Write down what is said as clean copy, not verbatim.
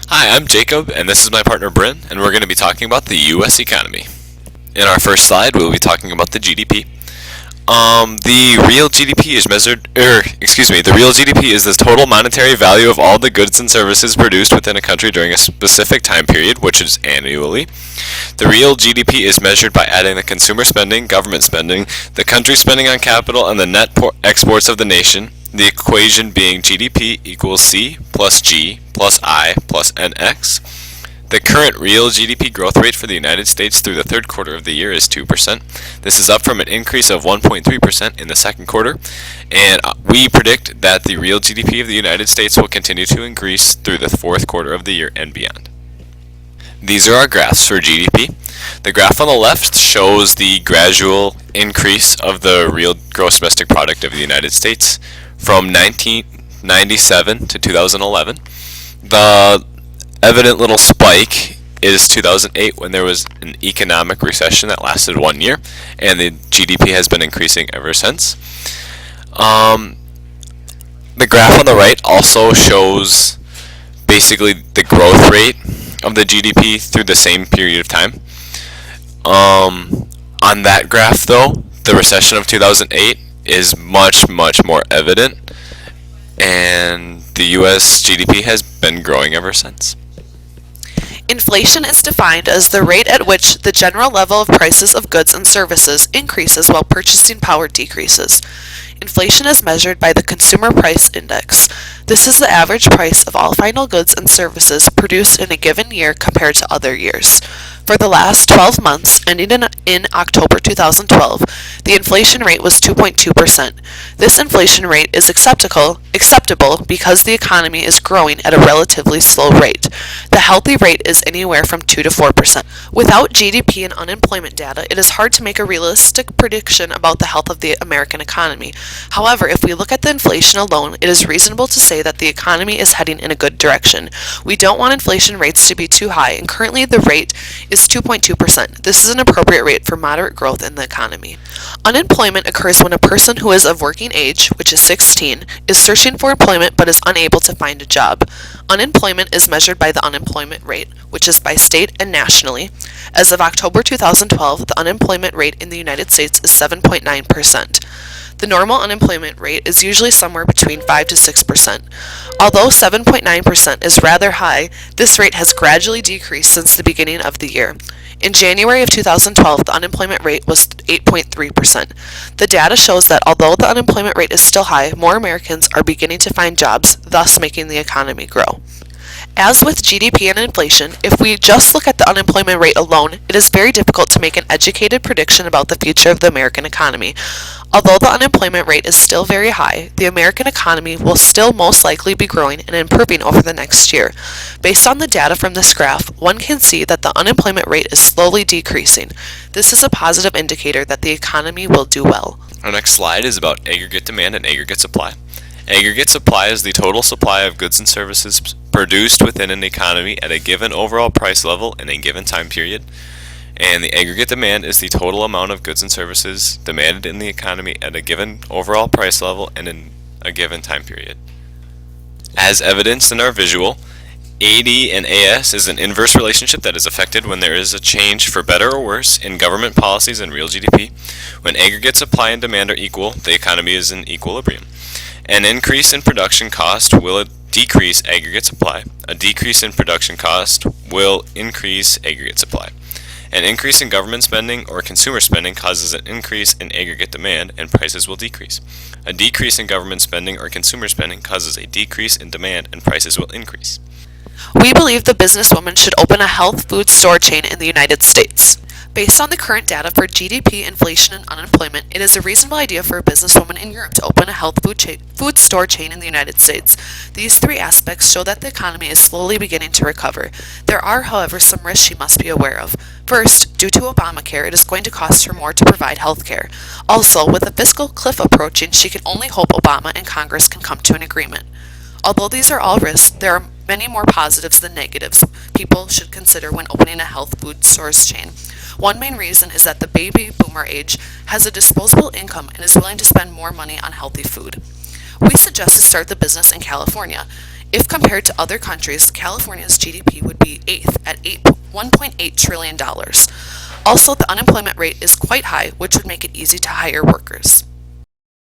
Hi, I'm Jacob, and this is my partner Brynne, and we're going to be talking about the U.S. economy. In our first slide, we'll be talking about the GDP. The real GDP is the real GDP is the total monetary value of all the goods and services produced within a country during a specific time period, which is annually. The real GDP is measured by adding the consumer spending, government spending, the country spending on capital, and the net exports of the nation, the equation being GDP equals C plus G plus I plus NX. The current real GDP growth rate for the United States through the third quarter of the year is 2%. This is up from an increase of 1.3% in the second quarter, and we predict that the real GDP of the United States will continue to increase through the fourth quarter of the year and beyond. These are our graphs for GDP. The graph on the left shows the gradual increase of the real gross domestic product of the United States from 1997 to 2011. The evident little spike is 2008 when there was an economic recession that lasted 1 year, and the GDP has been increasing ever since. The graph on the right also shows basically the growth rate of the GDP through the same period of time. On that graph though, the recession of 2008 is much more evident, and the US GDP has been growing ever since. Inflation is defined as the rate at which the general level of prices of goods and services increases while purchasing power decreases. Inflation is measured by the Consumer Price Index. This is the average price of all final goods and services produced in a given year compared to other years. For the last 12 months, ending in October 2012, the inflation rate was 2.2%. This inflation rate is acceptable because the economy is growing at a relatively slow rate. The healthy rate is anywhere from 2 to 4%. Without GDP and unemployment data, it is hard to make a realistic prediction about the health of the American economy. However, if we look at the inflation alone, it is reasonable to say that the economy is heading in a good direction. We don't want inflation rates to be too high, and currently the rate is 2.2%. This is an appropriate rate for moderate growth in the economy. Unemployment occurs when a person who is of working age, which is 16, is searching for employment but is unable to find a job. Unemployment is measured by the unemployment rate, which is by state and nationally. As of October 2012, the unemployment rate in the United States is 7.9%. The normal unemployment rate is usually somewhere between 5 to 6%. Although 7.9% is rather high, this rate has gradually decreased since the beginning of the year. In January of 2012, the unemployment rate was 8.3%. The data shows that although the unemployment rate is still high, more Americans are beginning to find jobs, thus making the economy grow. As with GDP and inflation, if we just look at the unemployment rate alone, it is very difficult to make an educated prediction about the future of the American economy. Although the unemployment rate is still very high, the American economy will still most likely be growing and improving over the next year. Based on the data from this graph, one can see that the unemployment rate is slowly decreasing. This is a positive indicator that the economy will do well. Our next slide is about aggregate demand and aggregate supply. Aggregate supply is the total supply of goods and services produced within an economy at a given overall price level in a given time period. And the aggregate demand is the total amount of goods and services demanded in the economy at a given overall price level and in a given time period. As evidenced in our visual, AD and AS is an inverse relationship that is affected when there is a change for better or worse in government policies and real GDP. When aggregate supply and demand are equal, the economy is in equilibrium. An increase in production cost will decrease aggregate supply. A decrease in production cost will increase aggregate supply. An increase in government spending or consumer spending causes an increase in aggregate demand, and prices will decrease. A decrease in government spending or consumer spending causes a decrease in demand, and prices will increase. We believe the businesswoman should open a health food store chain in the United States. Based on the current data for GDP, inflation, and unemployment, it is a reasonable idea for a businesswoman in Europe to open a health food store chain in the United States. These three aspects show that the economy is slowly beginning to recover. There are, however, some risks she must be aware of. First, due to Obamacare, it is going to cost her more to provide health care. Also, with a fiscal cliff approaching, she can only hope Obama and Congress can come to an agreement. Although these are all risks, there are many more positives than negatives people should consider when opening a health food stores chain. One main reason is that the baby boomer age has a disposable income and is willing to spend more money on healthy food. We suggest to start the business in California. If compared to other countries, California's GDP would be 8th at $1.8 trillion. Also, the unemployment rate is quite high, which would make it easy to hire workers.